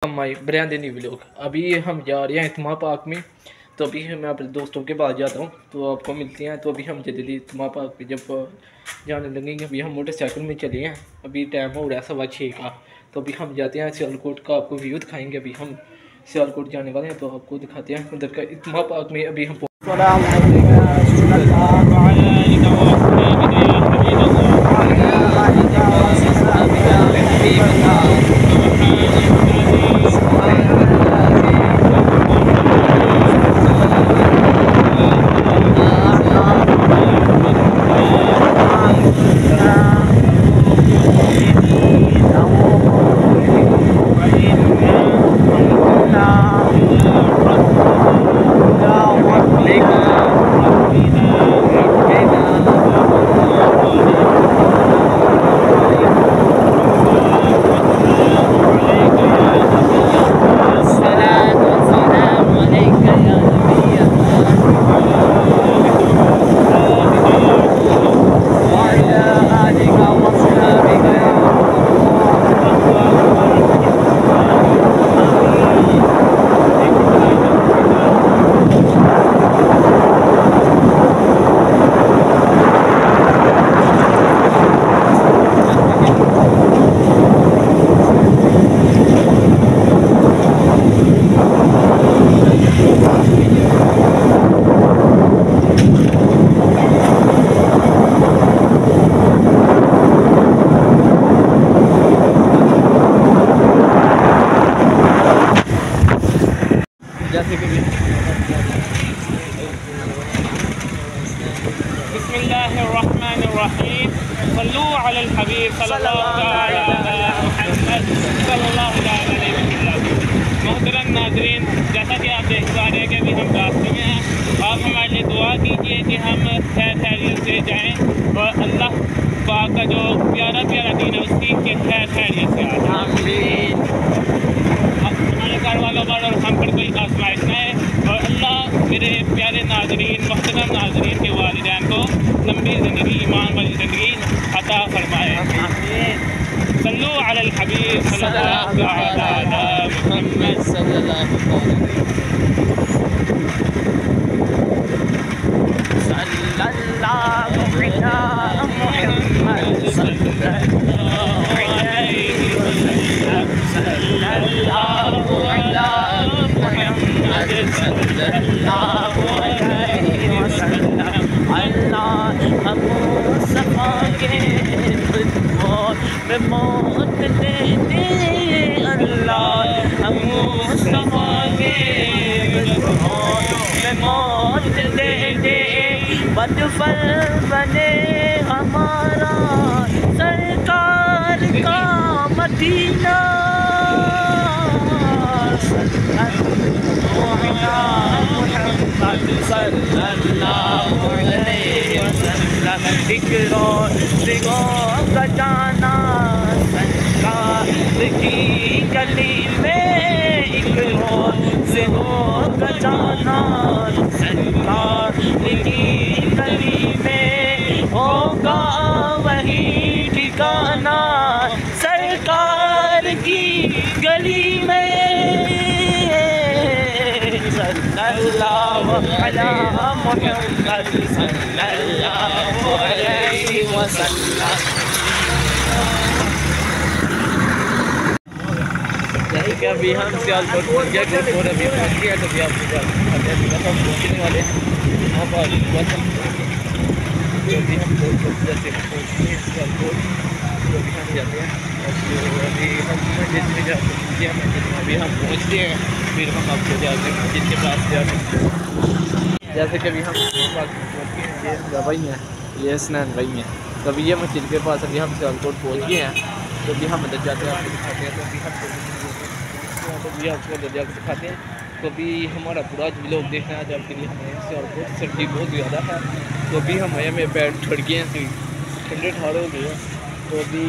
हमारे ब्रांडनी व्लॉग। अभी हम जा रहे हैं इत्मा पार्क में, तो अभी मैं अपने दोस्तों के पास जाता हूँ तो आपको मिलते हैं। तो अभी हम जल्दी इत्मा पार्क पे जब जाने लगेंगे, अभी हम मोटरसाइकिल में चले हैं, अभी टाइम हो रहा है 6:15 का। तो अभी हम जाते हैं सियालकोट का, आपको व्यू दिखाएंगे। अभी हम सियालकोट जाने वाले हैं तो आपको दिखाते हैं उधर का इत्मा पार्क में। अभी हम जैसे कि बिस्मिल्लाहिर्रहमानिर्रहीम सल्लु अलल हबीब सल्लल्लाहु अलैहि वसल्लम। मोहतरम नाज़रीन, जैसा कि आप देख पा रहे हैं कि अभी हम रास्ते में हैं। आप हमारे लिए दुआ कीजिए कि हम खैर खैरियत से जाएँ और अल्लाह पाक का जो प्यारा प्यारा दीन है उसकी खैर खैरियत से आमीन। हमारे घर वालों पर और हम पर कोई आजमाइश न है, और अल्लाह मेरे प्यारे नाज़रीन, मोहतरम नाज़रीन के वालिदैन को लंबी ज़िंदगी, ईमान वाली ज़िंदगी अता फरमाए। सल्लु अलल हबीब सल्लल्लाहु अलैहि मुहम्मद सल्लल्लाहु में मौत दे दे अल्लाह, हम मुस्तफा के में मौत दे दे। बदफल बने हमारा सरकार का मदीना, सल्लल्लाहु अलैहि वसल्लम। दिगों का जाना सरकार की गली में, एक रोज़ हो का जाना सरकार की गली में, होगा वही ठिकाना सरकार की गली में। सल्लल्लाहु अलैहि मुहम्मद सल्लल्लाहु अलैहि वसल्लम। जैसे कि अभी हम सियालकोट पहुँच गए, और अभी पहुँच गए तो अभी आपको हम पहुँचने वाले हैं वहाँ पर। अभी हम जैसे पहुँचते हैं सियालकोट, तो अभी हम जाते हैं। अभी हम जितने अभी हम पहुँचते हैं, फिर हम आपको जाते हैं जिनके पास जाते हैं। जैसे कि अभी हम पहुँच गए हैं, ये भाई हैं, ये स्नैन भाई हैं। तो अभी ये मस्जिद के पास अभी हम सियालकोट पहुँच गए हैं, तो अभी हम अंदर जाते हैं, आपको दिखाते हैं। तो अभी हम भी आपको अंदर जाकर दिखाते हैं। तो अभी हमारा पूरा व्लॉग देखना है, जब के लिए हमें सियालकोट सर्दी बहुत ज़्यादा है। तो अभी हम में पैर ठड़ गए हैं, ठंडे ठाड़ हो गए हैं। तो अभी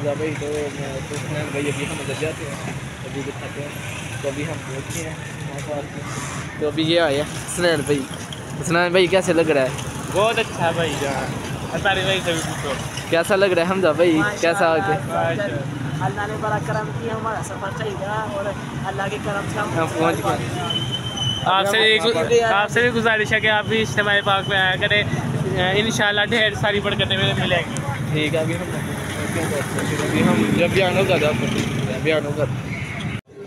भाई तो मैं तो स्नैन भाई अभी हम अंदर जाते हैं, अभी दिखाते हैं। तो अभी हम पहुँच गए हैं वहाँ पर। तो अभी ये आया स्नैन भाई। स्नैन भाई कैसे लग रहा है? बहुत अच्छा भाई जान। भाई से भी पूछो कैसा लग रहा है हमजा भाई, कैसा आके? اللہ نے بڑا کرم کیا، ہمارا سفر صحیح رہا اور اللہ کے کرم سے ہم پہنچ گئے۔ آپ سے بھی گزارش ہے کہ آپ بھی اجتماع پاک میں آیا کریں، انشاءاللہ ڈھیر ساری برکتیں ملیں گی۔ ٹھیک ہے، ابھی ہم جب بیان ہوگا تو آپ کو بیان ہوگا۔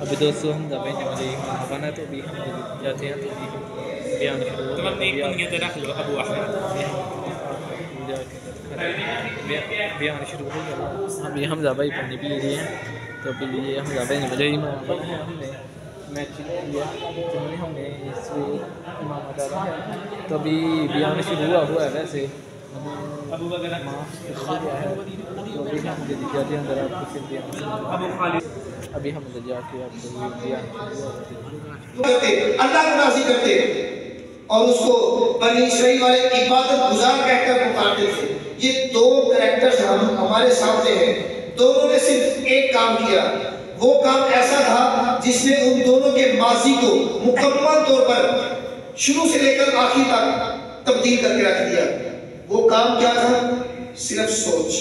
ابھی دوستوں ہم جانے والے بنا تو ابھی ہم جاتے ہیں تو بیان شروع ہوگا۔ بیان شروع ہو گیا۔ ابھی حمزہ بھائی پانی پی رہے ہیں تو ابھی یہ حمزہ بھائی نے مجھے امام بنا ہے، ہم نے میچ کیا ہم نے اس امام ڈالا ہے تو ابھی بیان شروع ہوا ہے۔ ویسے ابھی ہم جا کے آپ کو اللہ کو راضی کرتے اور اس کو بنی اسرائیل والے عبادت گزار کہہ کر پکارتے تھے۔ یہ دو کریکٹرز ہمارے سامنے ہیں، دونوں نے صرف ایک کام کیا، وہ کام ایسا تھا جس نے ان دونوں کے ماضی کو مکمل طور پر شروع سے لے کر آخر تک تبدیل کر کے رکھ دیا۔ وہ کام کیا تھا؟ صرف سوچ۔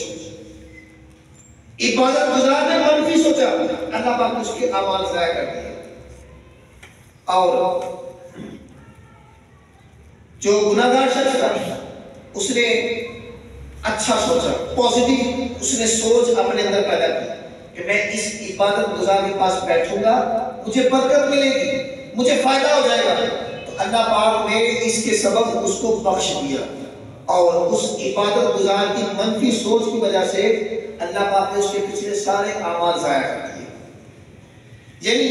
عبادت گزار نے منفی سوچا، اللہ پاک نے اس کے اعمال ضائع کر دیے، اور جو گناہگار شخص تھا اس نے اچھا سوچا، پازیٹیو اس نے سوچ اپنے اندر پیدا کی کہ میں اس عبادت گزار کے پاس بیٹھوں گا، مجھے برکت ملے گی، مجھے فائدہ ہو جائے گا۔ تو اللہ پاک نے اس کے سبب اس کو بخش دیا، اور اس عبادت گزار کی منفی سوچ کی وجہ سے اللہ پاک نے اس کے پچھلے سارے اعمال ضائع کر دیے۔ یعنی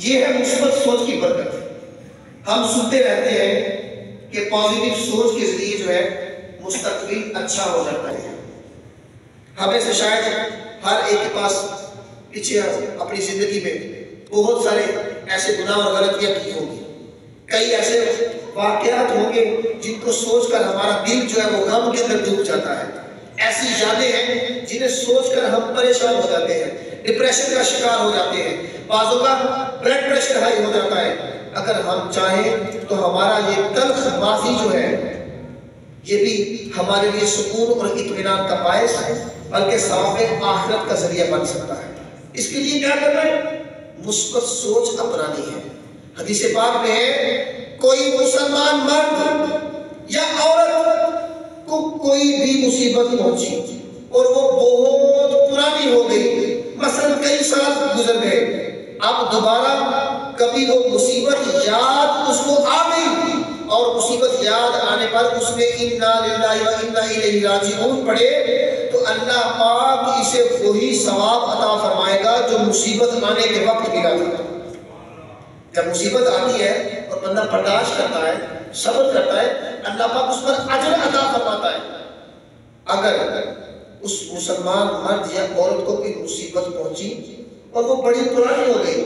یہ ہے مثبت سوچ کی برکت۔ ہم سنتے رہتے ہیں کہ پازیٹیو سوچ کے ذریعے جو ہے مستقبل اچھا ہو جاتا ہے۔ ہمیں سے شاید ہر ایک کے پاس پیچھے اپنی زندگی میں بہت سارے ایسے گناہ اور غلطیاں کی ہوں گی، کئی ایسے واقعات ہوں گے جن کو سوچ کر ہمارا دل جو ہے وہ غم کے اندر ڈوب جاتا ہے، ایسی یادیں ہیں جنہیں سوچ کر ہم پریشان ہو جاتے ہیں، ڈپریشن کا شکار ہو جاتے ہیں، بعضوں کا بلڈ پریشر ہائی ہو جاتا ہے۔ اگر ہم چاہیں تو ہمارا یہ تلخ ماضی جو ہے یہ بھی ہمارے لیے سکون اور اطمینان کا باعث ہے، بلکہ ثواب آخرت کا ذریعہ بن سکتا ہے۔ اس کے لیے کیا کرنا ہے؟ مثبت سوچ اپنانی ہے۔ حدیث پاک میں ہے کوئی مسلمان مرد یا عورت کو کوئی بھی مصیبت پہنچی اور وہ بہت پرانی ہو گئی، مثلا کئی سال گزر گئے، اب دوبارہ کبھی وہ مصیبت یاد اس کو آ گئی اور مصیبت یاد آنے پر اس نے انا للہ و انا الیہ راجعون پڑھے تو اللہ پاک اسے وہی ثواب عطا فرمائے گا جو مصیبت آنے کے وقت ملا تھا۔ جب مصیبت آتی ہے اور بندہ برداشت کرتا ہے، صبر کرتا ہے، اللہ پاک اس پر اجر عطا فرماتا ہے۔ اگر اس مسلمان مرد یا عورت کو کوئی مصیبت پہنچی اور وہ بڑی پرانی ہو گئی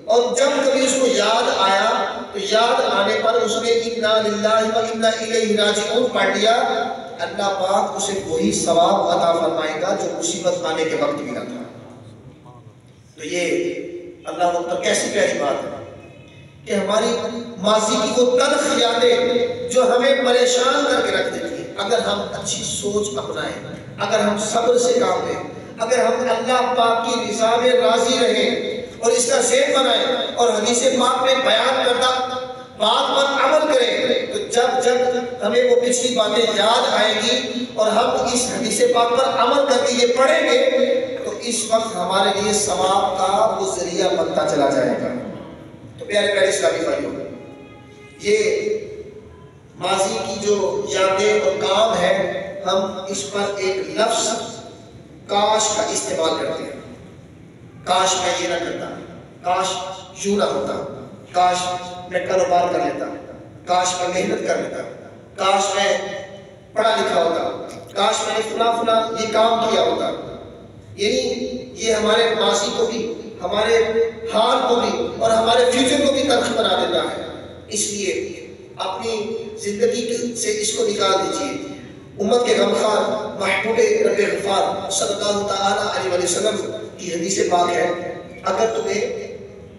اور جب کبھی اس کو یاد آیا تو یاد آنے پر اس نے انا للہ و انا الیہ راجعون پڑھ لیا، اللہ پاک اسے وہی ثواب عطا فرمائے گا جو مصیبت آنے کے وقت ملا تھا۔ تو یہ اللہ اکبر کیسی پیاری بات ہے کہ ہماری ماضی کی وہ تلخ یادیں جو ہمیں پریشان کر کے رکھ دیتی ہیں، اگر ہم اچھی سوچ اپنائیں، اگر ہم صبر سے کام لیں، اگر ہم اللہ پاک کی رضا میں راضی رہیں اور اس کا ذہن بنائیں اور حدیث پاک میں بیان کردہ بات پر عمل کریں، تو جب ہمیں وہ پچھلی باتیں یاد آئیں گی اور ہم اس حدیث پاک پر عمل کر کے یہ پڑھیں گے تو اس وقت ہمارے لیے ثواب کا وہ ذریعہ بنتا چلا جائے گا۔ تو پیارے پیارے اسلامی بھائیوں، یہ ماضی کی جو یادیں اور کام ہے ہم اس پر ایک لفظ کاش کا استعمال کرتے ہیں۔ کاش میں یہ نہ کرتا، کاش یوں نہ ہوتا، کاش میں کاروبار کر لیتا، کاش میں محنت کر لیتا، کاش میں پڑھا لکھا ہوتا، کاش میں نے فلاں یہ کام کیا ہوتا۔ یعنی یہ ہمارے ماضی کو بھی، ہمارے حال کو بھی اور ہمارے فیوچر کو بھی تلخ بنا دیتا ہے۔ اس لیے اپنی زندگی سے اس کو نکال دیجئے۔ امت کے غمخوار محبوب رب غفار صلی اللہ تعالیٰ علیہ وسلم کی حدیث پاک ہے اگر تمہیں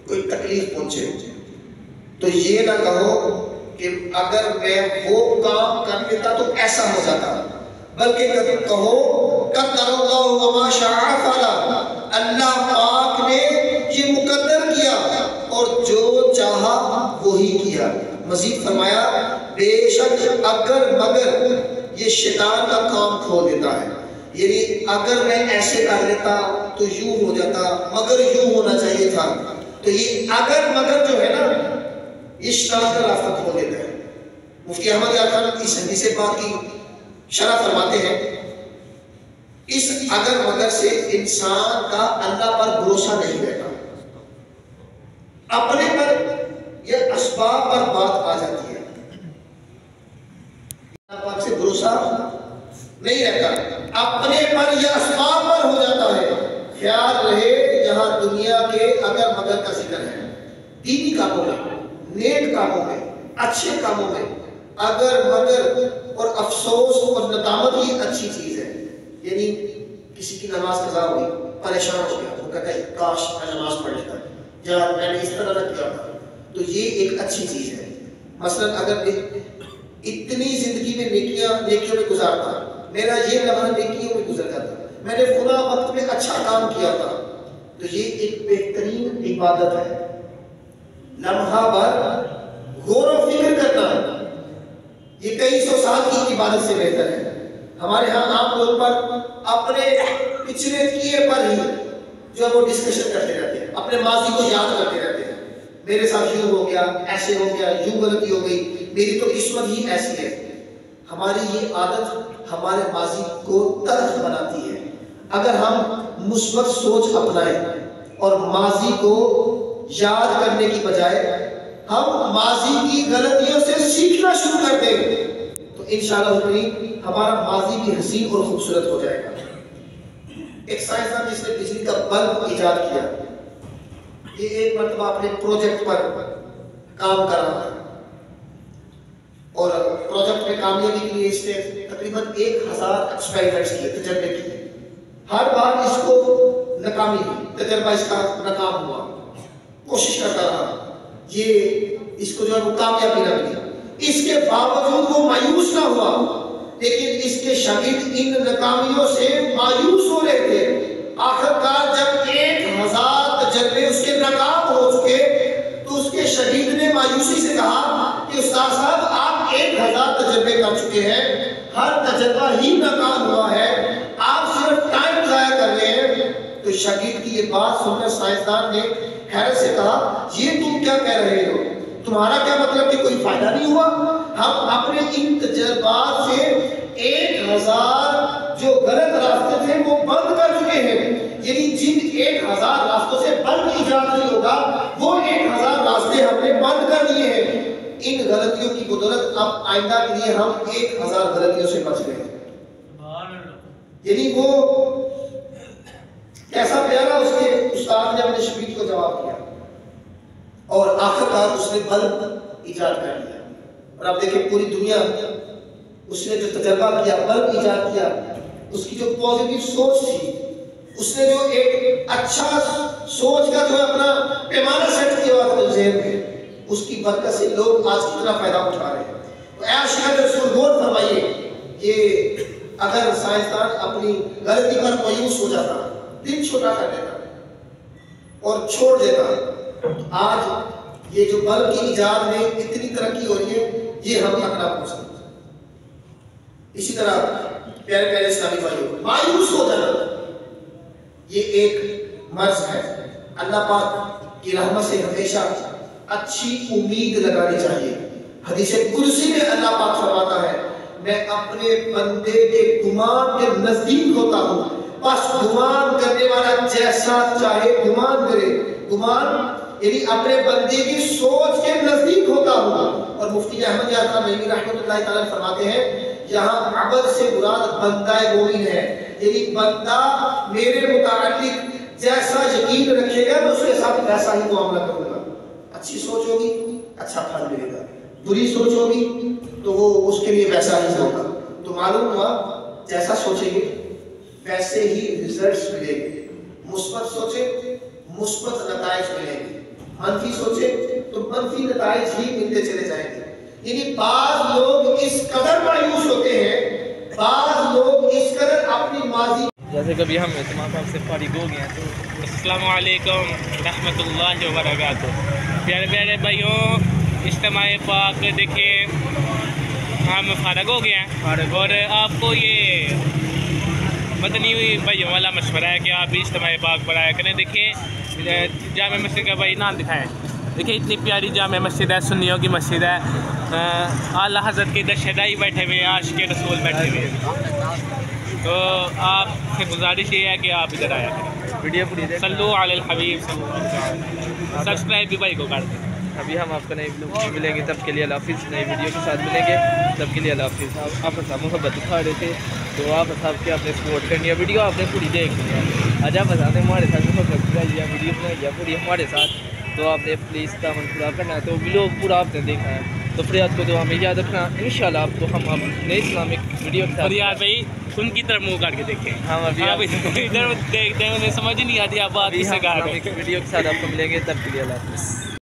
کوئی تکلیف پہنچے تو یہ نہ کہو کہ اگر میں وہ کام کر لیتا تو ایسا ہو جاتا، بلکہ کہو क़द्दरल्लाहु व मा शाअ फअल, अल्लाह पाक ने ये मुकद्दर किया और जो चाहा वही किया। मजीद फरमाया बेशक अगर मगर ये शैतान का काम खोल देता है, यानी अगर मैं ऐसे कर लेता तो यूं हो जाता, मगर यूं होना चाहिए था, तो ये अगर मगर जो है ना ये शैतान का रास्ता खोल देता है। मुफ्ती अहमद यार खान इस हदीस पाक की शरह फरमाते हैं, इस अगर मगर से इंसान का अल्लाह पर भरोसा नहीं रहता, अपने पर या असबाब पर बात आ जाती है, अल्लाह पाक से भरोसा नहीं रहता, अपने पर या असबाब पर हो जाता है। ख्याल रहे जहां दुनिया के अगर मगर का जिक्र है, दीनी कामों में, नेक कामों में, अच्छे कामों में अगर मगर और अफसोस और नदामत ही अच्छी चीज है। यानी किसी की नमाज कज़ा हुई, परेशान हो गया, वो कहता है काश मैं नमाज पढ़ लेता, या मैंने इस तरह न किया था, तो ये एक अच्छी चीज है। मसलन अगर इतनी जिंदगी में नेकियों में गुजारता, मेरा ये लम्हा नेकियों में गुजर जाता, मैंने फुला वक्त में अच्छा काम किया था, तो ये एक बेहतरीन इबादत है। लम्हा भर गौर व फिक्र करना ये कई सौ साल की इबादत से बेहतर है। हमारे यहाँ आम तौर पर अपने पिछले किए पर ही जो वो डिस्कशन करते रहते हैं, अपने माजी को याद करते रहते हैं, मेरे साथ यूं हो गया, ऐसे हो गया, यूं गलती हो गई, मेरी तो किस्मत ही ऐसी है। हमारी ये आदत हमारे माजी को तल्ख बनाती है। अगर हम मुस्बत सोच अपनाएं और माजी को याद करने की बजाय हम माजी की गलतियों से सीखना शुरू कर दें, तो इंशाअल्लाह हमारा माजी भी हसीन और खूबसूरत हो जाएगा। एक साइंसदान जिसने बिजली का बल्ब इजाद किया, ये एक मरतबा अपने प्रोजेक्ट पर काम कर रहा था और प्रोजेक्ट में कामयाबी के लिए इसने तकरीबन 1000 एक्सपेरिमेंट्स किए, तजर्बे किए। हर बार इसको नाकामी हुई, तजर्बा इसका नाकाम हुआ, कोशिश करता रहा, ये इसको जो है वो कामयाबी न मिली। इसके बावजूद वो मायूस ना हुआ, लेकिन इसके शागिर्द इन नाकामियों से मायूस हो रहे थे। आखिरकार जब 1000 तजर्बे उसके नाकाम हो चुके, तो उसके शागिर्द ने मायूसी से कहा कि उस्ताद साहब आप 1000 तजर्बे कर चुके हैं, हर तजर्बा ही नाकाम हुआ है, आप सिर्फ टाइम जाया कर रहे हैं। तो शागिर्द की ये बात सुनकर साइंसदान ने हैरत से कहा, ये तुम क्या कह रहे हो, तुम्हारा क्या मतलब कि कोई फायदा नहीं हुआ? हम अपने इन तजर्बात से 1000 जो गलत रास्ते थे वो बंद कर चुके हैं। यानी जिन 1000 रास्तों से बल्ब इजाद नहीं होगा, वो 1000 रास्ते हमने बंद कर दिए हैं। इन गलतियों की बदौलत अब आइंदा के लिए हम 1000 गलतियों से बच गए। यानी वो कैसा प्यारा उसके उस्ताद ने अपने शागिर्द को जवाब दिया और आखिरकार उसने बल्ब इजाद कर लिया। और आप देखिए पूरी दुनिया, उसने जो तजर्बा किया, बल्ब इजाद किया, उसकी जो पॉजिटिव सोच थी, उसने जो एक अच्छा सोच का जो अपना पैमाना सेट किया हुआ था ज़हन में, उसकी बरकत से लोग आज कितना फायदा उठा रहे हैं। तो आशिक़ रसूल गौर फरमाइए, ये अगर साइंसदान अपनी गलती पर मायूस हो जाता, दिल छोटा कर देता और छोड़ देता, आज ये जो बल्ब की इजाद में इतनी तरक्की हो रही है, ये हम तक ना पहुंच सकते। इसी तरह प्यारे प्यारे इस्लामी भाइयों, मायूस हो जाना ये एक मर्ज है। अल्लाह पाक की रहमत से हमेशा अच्छी उम्मीद लगानी चाहिए। हदीस कुर्सी में अल्लाह पाक फरमाता है, मैं अपने बंदे के गुमान के नजदीक होता हूँ, बस गुमान करने वाला जैसा चाहे गुमान करे। गुमान यानी अपने बंदे की सोच के नजदीक होता हूँ। और मुफ्ती अहमद यार खान नईमी रहमतुल्लाह तआला फरमाते हैं, यहाँ अबद से मुराद बंदा मोमिन है, यानी बंदा मेरे मुतालिक जैसा यकीन रखेगा मैं उसके साथ वैसा ही मुआमला करूँगा। अच्छी सोच होगी, अच्छा फल मिलेगा, बुरी सोच होगी तो वो उसके लिए वैसा ही होगा। तो मालूम हुआ जैसा सोचेंगे वैसे ही रिजल्ट्स मिलेंगे। मुस्बत सोचे मुस्बत नताइज मिलेंगे, मनफी सोचे तो मनफी नताइज ही मिलते चले जाएंगे। यानी बाज़ लोग इस कदर मायूस होते हैं, बाज़ लोग इस कदर अपनी माजी जैसे कभी हम तमाम बाप से फारिग हो गए हैं तो अस्सलामु अलैकुम रहमतुल्लाहि व बरकातुहू। प्यारे प्यारे भाइयों, इज्तिमाए पाक देखिए हम फारिग हो गए हैं और आपको ये मदनी भाइयों वाला मशवरा है कि आप भी इज्तिमाए पाक पढ़ाया करें। देखिए जामे मस्जिद का भाई नाम दिखाएं। देखिए इतनी प्यारी जामे मस्जिद है, सुन्नियों की मस्जिद है। आला हज़रत के इधर शदाई बैठे हुए हैं, आशिक़ रसूल बैठे हुए हैं। तो आपसे गुजारिश ये है कि आप इधर आया करें। वीडियो पूरी देख। सल्लु अलल हबीब सब्सक्राइब भी भाई को कर दें। अभी हम आपको नई वीडियो में मिलेंगे, तब के लिए अल्लाह हाफ़िज़। नई वीडियो के साथ मिलेंगे, तब के लिए अल्लाह हाफ़िज़। आप साथ मोहब्बत दिखा रहे थे तो आप साहब के आपने सपोर्ट करनी है, वीडियो आपने पूरी देखनी है। आज आप बताते हमारे साथ मोहब्बत दिखाई, वीडियो बनाई पूरी हमारे साथ, तो आपने प्लीज़ दामन पूरा करना है। तो व्लॉग पूरा आपने देखना है, तो फरियाद को दुआ में याद रखना। इंशाल्लाह आपको हम नए इस्लामिक वीडियो के साथ। फरियाद भाई उनकी तरफ मुँह करके देखें। हम अभी आप इधर देखते हैं, उन्हें समझ ही नहीं आती आप बात किससे कर रहे हैं। वीडियो के साथ आपको मिलेंगे, तब के लिए अल्लाह हाफ़िज़।